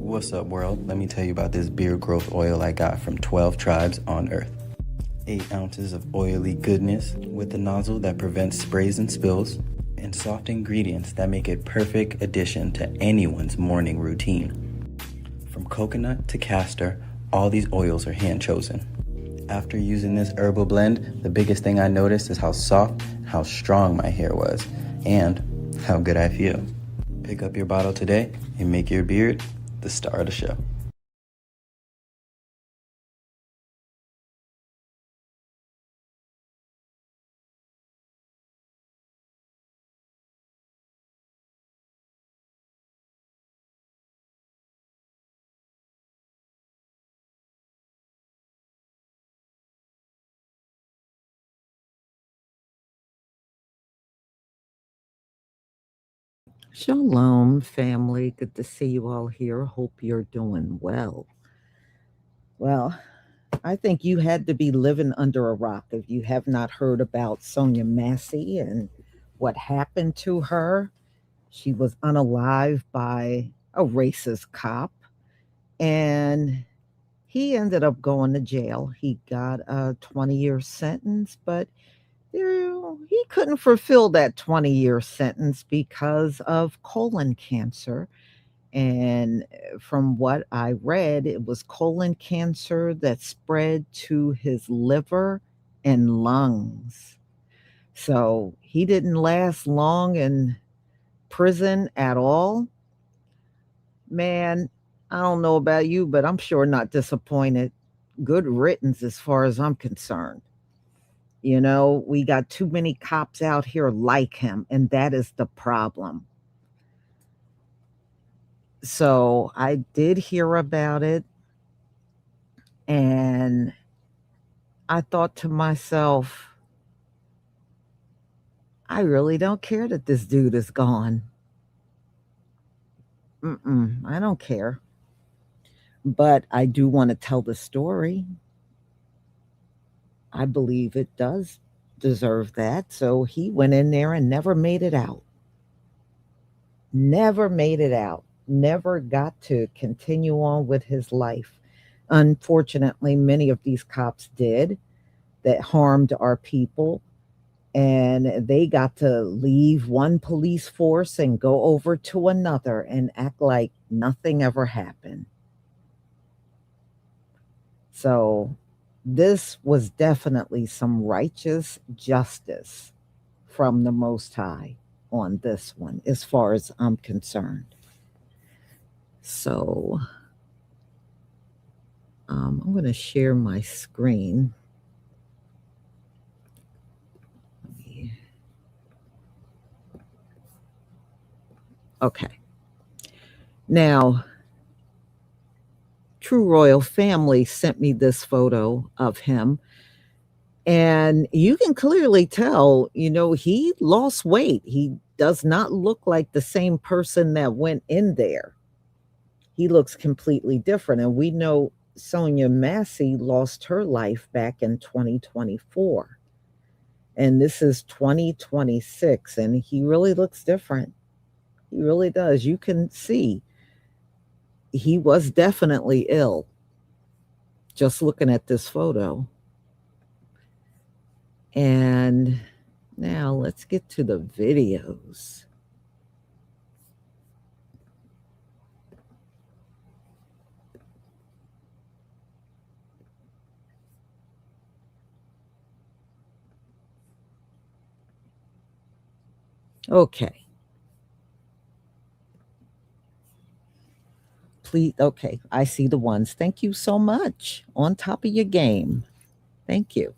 What's up, world? Let me tell you about this beard growth oil I got from 12 tribes on Earth. 8 ounces of oily goodness with a nozzle that prevents sprays and spills, and soft ingredients that make it perfect addition to anyone's morning routine. From coconut to castor, all these oils are hand chosen. After using this herbal blend, the biggest thing I noticed is how soft, how strong my hair was, and how good I feel. Pick up your bottle today and make your beard the star of the show. Shalom, family. Good to see you all here. Hope you're doing well. Well, I think you had to be living under a rock if you have not heard about Sonya Massey and what happened to her. She was unalived by a racist cop, and he ended up going to jail. He got a 20-year sentence, but he couldn't fulfill that 20-year sentence because of colon cancer. And from what I read, it was colon cancer that spread to his liver and lungs. So he didn't last long in prison at all. Man, I don't know about you, but I'm sure not disappointed. Good riddance as far as I'm concerned. You know, we got too many cops out here like him, and that is the problem. So I did hear about it, and I thought to myself, I really don't care that this dude is gone. I don't care. But I do want to tell the story. I believe it does deserve that. So he went in there and never made it out. Never made it out. Never got to continue on with his life. Unfortunately, many of these cops did that harmed our people, and they got to leave one police force and go over to another and act like nothing ever happened. So, this was definitely some righteous justice from the Most High on this one, as far as I'm concerned. So, I'm going to share my screen. Okay. Now, True Royal Family sent me this photo of him. And you can clearly tell, he lost weight. He does not look like the same person that went in there. He looks completely different. And we know Sonya Massey lost her life back in 2024. And this is 2026. And he really looks different. He really does. You can see he was definitely ill just looking at this photo. And now let's get to the videos. Okay. Please. Okay. I see the ones. Thank you so much. On top of your game. Thank you.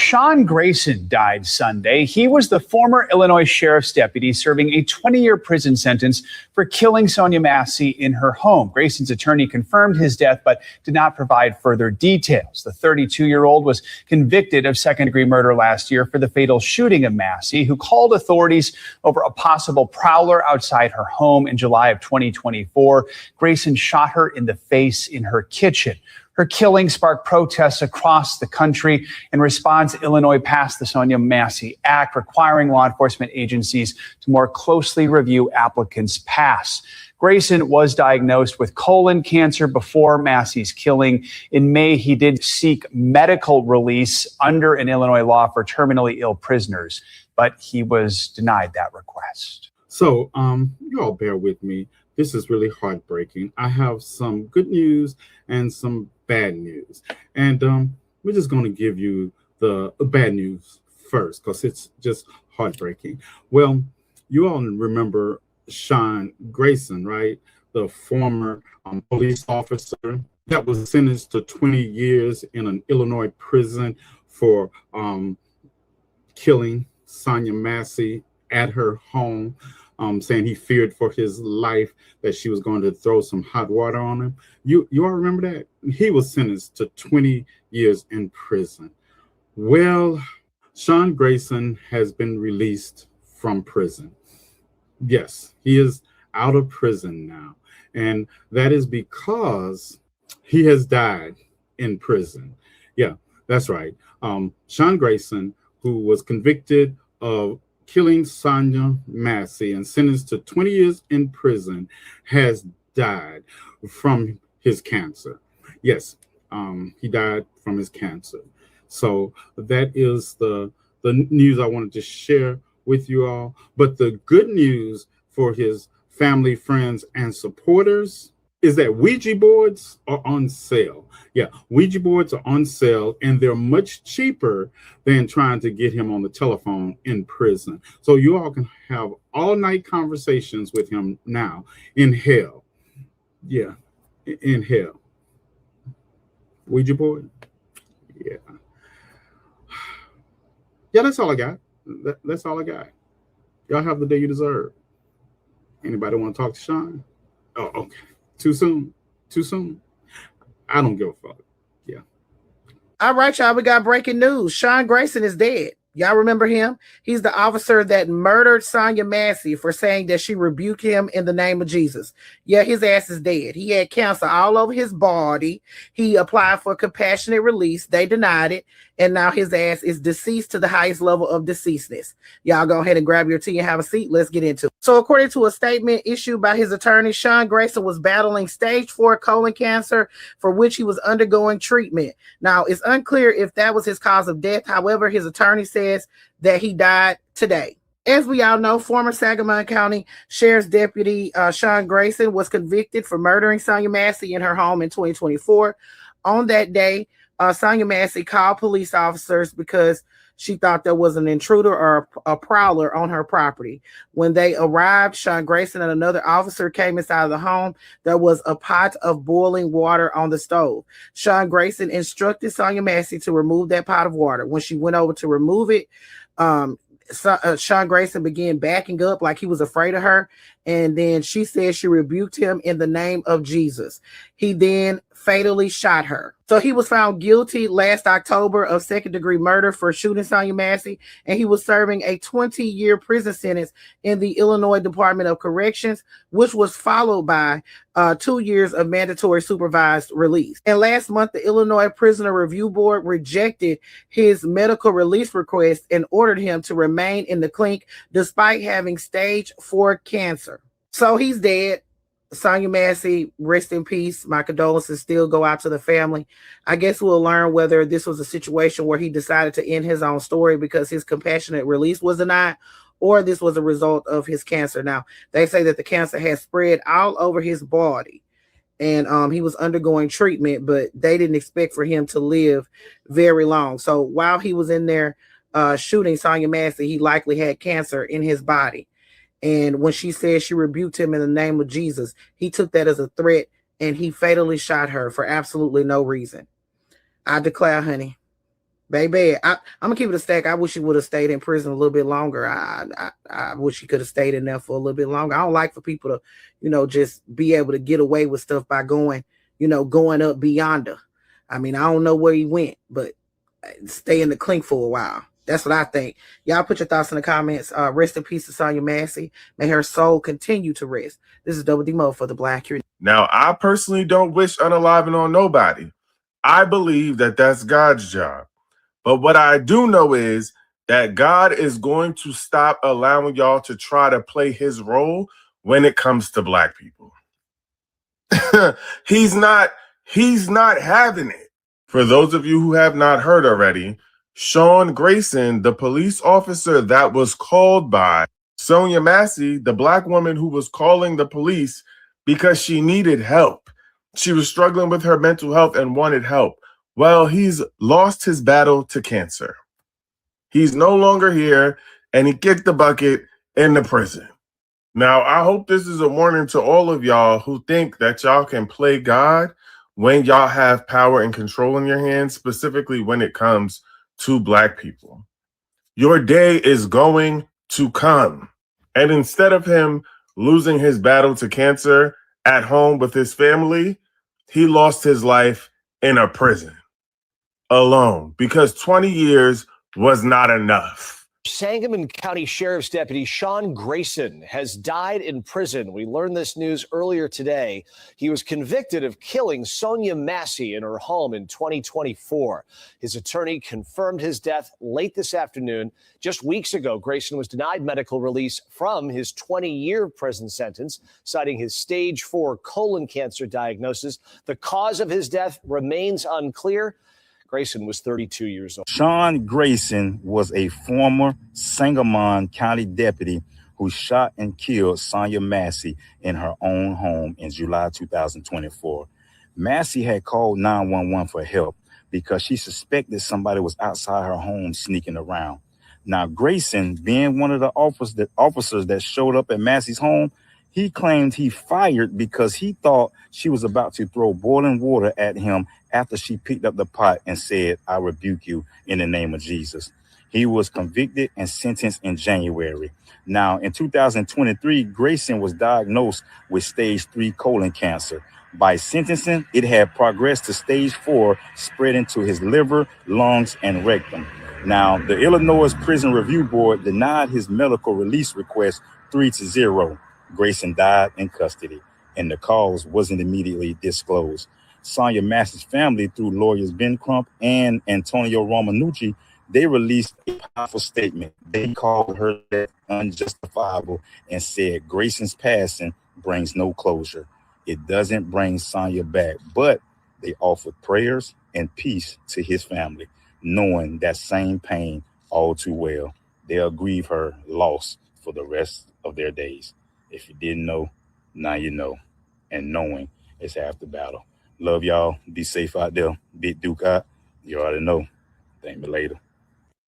Sean Grayson died Sunday. He was the former Illinois sheriff's deputy serving a 20-year prison sentence for killing Sonya Massey in her home. Grayson's attorney confirmed his death, but did not provide further details. The 32-year-old was convicted of second-degree murder last year for the fatal shooting of Massey, who called authorities over a possible prowler outside her home in July of 2024. Grayson shot her in the face in her kitchen. Her killing sparked protests across the country. In response, Illinois passed the Sonya Massey Act, requiring law enforcement agencies to more closely review applicants' pasts. Grayson was diagnosed with colon cancer before Massey's killing. In May, he did seek medical release under an Illinois law for terminally ill prisoners, but he was denied that request. So, you all bear with me. This is really heartbreaking. I have some good news and some bad news. And we're just going to give you the bad news first because it's just heartbreaking. Well, you all remember Sean Grayson, right? The former police officer that was sentenced to 20 years in an Illinois prison for killing Sonya Massey at her home. Saying he feared for his life that she was going to throw some hot water on him. You all remember that? He was sentenced to 20 years in prison. Well, Sean Grayson has been released from prison. Yes, he is out of prison now. And that is because he has died in prison. Yeah, that's right. Sean Grayson, who was convicted of killing Sonya Massey and sentenced to 20 years in prison, has died from his cancer. Yes, he died from his cancer. So that is the news I wanted to share with you all. But the good news for his family, friends, and supporters is that Ouija boards are on sale. Yeah, Ouija boards are on sale, and they're much cheaper than trying to get him on the telephone in prison. So you all can have all-night conversations with him now in hell. Yeah, in hell. Ouija board? Yeah. Yeah, that's all I got. That's all I got. Y'all have the day you deserve. Anybody want to talk to Sean? Oh, okay. Too soon? Too soon? I don't give a fuck. Yeah. All right, y'all. We got breaking news. Sean Grayson is dead. Y'all remember him? He's the officer that murdered Sonya Massey for saying that she rebuked him in the name of Jesus. Yeah, his ass is dead. He had cancer all over his body. He applied for compassionate release. They denied it. And now his ass is deceased to the highest level of deceasedness. Y'all go ahead and grab your tea and have a seat. Let's get into it. So according to a statement issued by his attorney, Sean Grayson was battling stage 4 colon cancer for which he was undergoing treatment. Now, it's unclear if that was his cause of death. However, his attorney says that he died today. As we all know, former Sangamon County Sheriff's Deputy Sean Grayson was convicted for murdering Sonya Massey in her home in 2024. On that day, Sonya Massey called police officers because she thought there was an intruder or a prowler on her property. When they arrived, Sean Grayson and another officer came inside of the home. There was a pot of boiling water on the stove. Sean Grayson instructed Sonya Massey to remove that pot of water. When she went over to remove it, Sean Grayson began backing up like he was afraid of her. And then she said she rebuked him in the name of Jesus. He then fatally shot her. So he was found guilty last October of second-degree murder for shooting Sonya Massey, and he was serving a 20-year prison sentence in the Illinois Department of Corrections, which was followed by 2 years of mandatory supervised release. And last month, the Illinois Prisoner Review Board rejected his medical release request and ordered him to remain in the clink despite having stage 4 cancer. So he's dead. Sonya Massey, rest in peace. My condolences still go out to the family. I guess we'll learn whether this was a situation where he decided to end his own story because his compassionate release was denied, or this was a result of his cancer. Now, they say that the cancer has spread all over his body, and he was undergoing treatment, but they didn't expect for him to live very long. So while he was in there shooting Sonya Massey, he likely had cancer in his body. And when she said she rebuked him in the name of Jesus, he took that as a threat, and he fatally shot her for absolutely no reason. I declare, honey, Baby, I'm gonna keep it a stack. I wish he would have stayed in prison a little bit longer. I wish he could have stayed in there for a little bit longer. I don't like for people to, just be able to get away with stuff by going up beyond her. I mean, I don't know where he went, but stay in the clink for a while. That's what I think. Y'all put your thoughts in the comments. Rest in peace to Sonya Massey. May her soul continue to rest. This is Double D Mo for the Black Community. Now, I personally don't wish unaliving on nobody. I believe that that's God's job. But what I do know is that God is going to stop allowing y'all to try to play his role when it comes to Black people. He's not having it. For those of you who have not heard already, Sean Grayson, the police officer that was called by Sonya Massey, the Black woman who was calling the police because she needed help. She was struggling with her mental health and wanted help. Well, he's lost his battle to cancer. He's no longer here, and he kicked the bucket in the prison. Now, I hope this is a warning to all of y'all who think that y'all can play God when y'all have power and control in your hands, specifically when it comes to Black people. Your day is going to come. And instead of him losing his battle to cancer at home with his family, he lost his life in a prison alone because 20 years was not enough. Sangamon County Sheriff's Deputy Sean Grayson has died in prison. We learned this news earlier today. He was convicted of killing Sonya Massey in her home in 2024. His attorney confirmed his death late this afternoon. Just weeks ago, Grayson was denied medical release from his 20-year prison sentence, citing his stage 4 colon cancer diagnosis. The cause of his death remains unclear. Grayson was 32 years old. Sean Grayson was a former Sangamon County deputy who shot and killed Sonya Massey in her own home in July 2024. Massey had called 911 for help because she suspected somebody was outside her home sneaking around. Now, Grayson, being one of the officers that showed up at Massey's home, he claimed he fired because he thought she was about to throw boiling water at him after she picked up the pot and said, "I rebuke you in the name of Jesus." He was convicted and sentenced in January. Now, in 2023, Grayson was diagnosed with stage 3 colon cancer. By sentencing, it had progressed to stage 4, spreading to his liver, lungs, and rectum. Now, the Illinois Prison Review Board denied his medical release request 3-0. Grayson died in custody, and the cause wasn't immediately disclosed. Sonya Massey's family, through lawyers Ben Crump and Antonio Romanucci, they released a powerful statement. They called her death unjustifiable and said Grayson's passing brings no closure. It doesn't bring Sonya back, but they offered prayers and peace to his family, knowing that same pain all too well. They'll grieve her loss for the rest of their days. If you didn't know, now you know. And knowing is half the battle. Love y'all. Be safe out there. Big Duke out. You already know. Thank me later.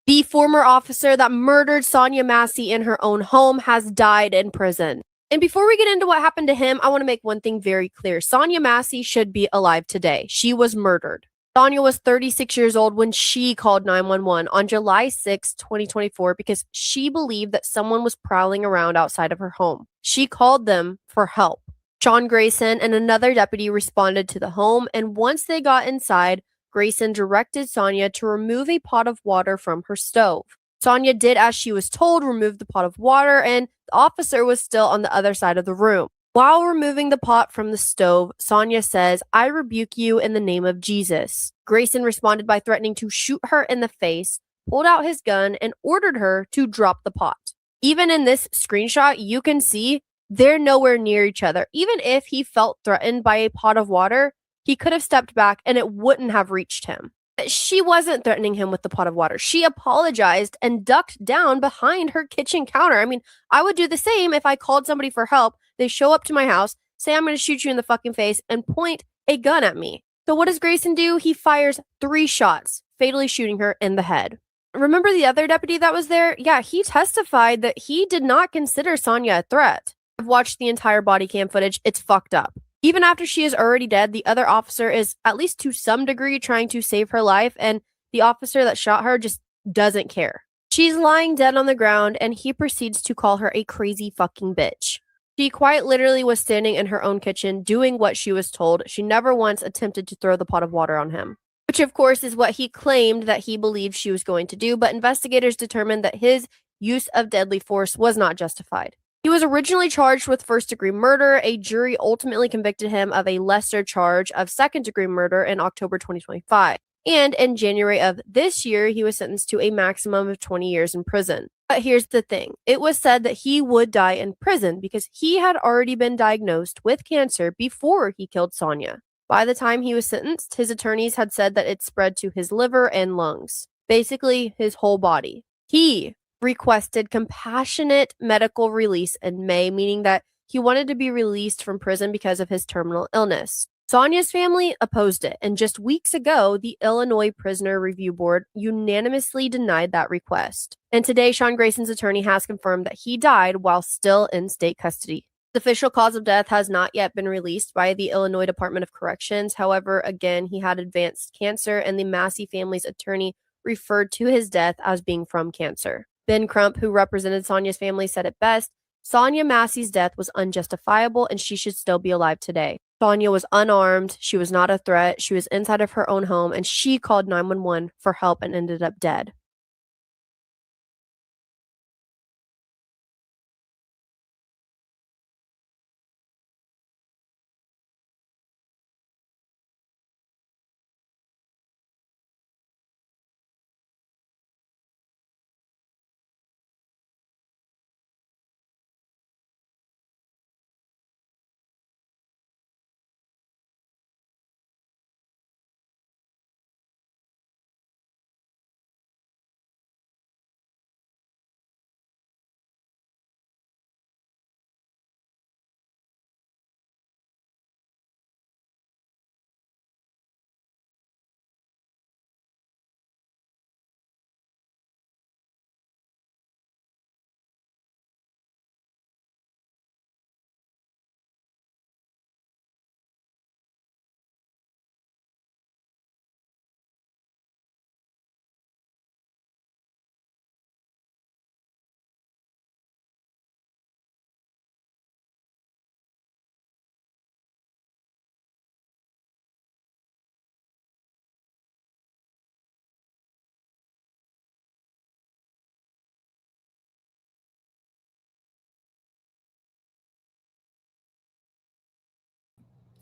The former officer that murdered Sonya Massey in her own home has died in prison. And before we get into what happened to him, I want to make one thing very clear. Sonya Massey should be alive today. She was murdered. Sonya was 36 years old when she called 911 on July 6, 2024, because she believed that someone was prowling around outside of her home. She called them for help. Sean Grayson and another deputy responded to the home, and once they got inside, Grayson directed Sonya to remove a pot of water from her stove. Sonya did as she was told, remove the pot of water, and the officer was still on the other side of the room. While removing the pot from the stove, Sonya says, "I rebuke you in the name of Jesus." Grayson responded by threatening to shoot her in the face, pulled out his gun, and ordered her to drop the pot. Even in this screenshot, you can see they're nowhere near each other. Even if he felt threatened by a pot of water, he could have stepped back and it wouldn't have reached him. She wasn't threatening him with the pot of water. She apologized and ducked down behind her kitchen counter. I mean, I would do the same if I called somebody for help. They show up to my house, say, "I'm going to shoot you in the fucking face," and point a gun at me. So what does Grayson do? He fires 3 shots, fatally shooting her in the head. Remember the other deputy that was there? Yeah, he testified that he did not consider Sonya a threat. I've watched the entire body cam footage. It's fucked up. Even after she is already dead, the other officer is, at least to some degree, trying to save her life, and The officer that shot her just doesn't care. She's lying dead on the ground, and he proceeds to call her a crazy fucking bitch. She quite literally was standing in her own kitchen doing what she was told. She never once attempted to throw the pot of water on him, which of course is what he claimed that he believed she was going to do, but investigators determined that his use of deadly force was not justified. He was originally charged with first-degree murder. A jury ultimately convicted him of a lesser charge of second-degree murder in October 2025. And in January of this year, he was sentenced to a maximum of 20 years in prison. But here's the thing. It was said that he would die in prison because he had already been diagnosed with cancer before he killed Sonya. By the time he was sentenced, his attorneys had said that it spread to his liver and lungs, basically his whole body. He requested compassionate medical release in May, meaning that he wanted to be released from prison because of his terminal illness. Sonya's family opposed it, and just weeks ago, the Illinois Prisoner Review Board unanimously denied that request. And today, Sean Grayson's attorney has confirmed that he died while still in state custody. The official cause of death has not yet been released by the Illinois Department of Corrections. However, again, he had advanced cancer, and the Massey family's attorney referred to his death as being from cancer. Ben Crump, who represented Sonya's family, said it best: Sonya Massey's death was unjustifiable, and she should still be alive today. Sonya was unarmed, she was not a threat, she was inside of her own home, and she called 911 for help and ended up dead.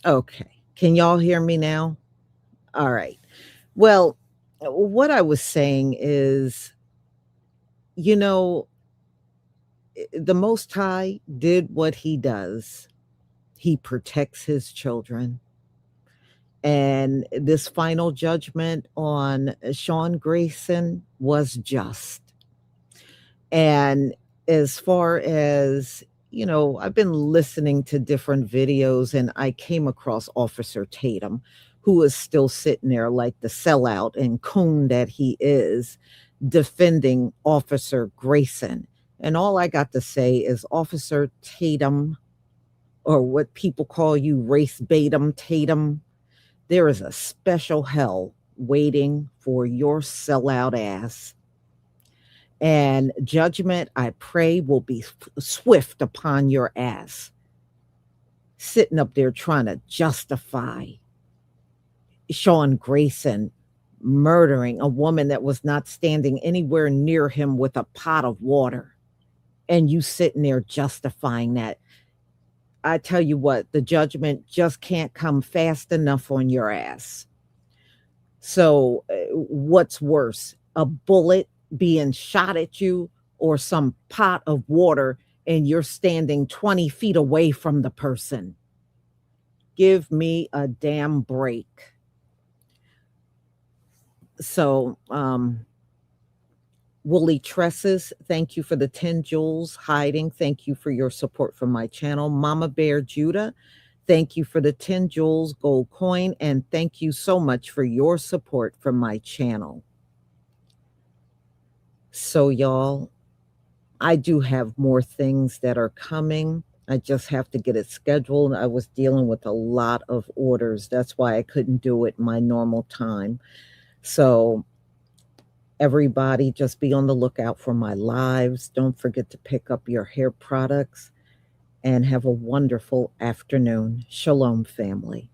Okay. Can y'all hear me now? All right. Well, what I was saying is, you know, the Most High did what he does. He protects his children. And this final judgment on Sean Grayson was just. And as far as, I've been listening to different videos, and I came across Officer Tatum, who is still sitting there like the sellout and coon that he is, defending Officer Grayson. And all I got to say is, Officer Tatum, or what people call you, race baitum Tatum, there is a special hell waiting for your sellout ass. And judgment, I pray, will be swift upon your ass. Sitting up there trying to justify Sean Grayson murdering a woman that was not standing anywhere near him with a pot of water. And you sitting there justifying that. I tell you what, the judgment just can't come fast enough on your ass. So what's worse, a bullet being shot at you, or some pot of water and you're standing 20 feet away from the person? Give me a damn break. So, Woolly Tresses, thank you for the 10 jewels. Hiding, thank you for your support from my channel. Mama Bear Judah, thank you for the 10 jewels gold coin, and thank you so much for your support from my channel. So y'all, I do have more things that are coming. I just have to get it scheduled. I was dealing with a lot of orders. That's why I couldn't do it my normal time. So Everybody, just be on the lookout for my lives. Don't forget to pick up your hair products and have a wonderful afternoon. Shalom, family.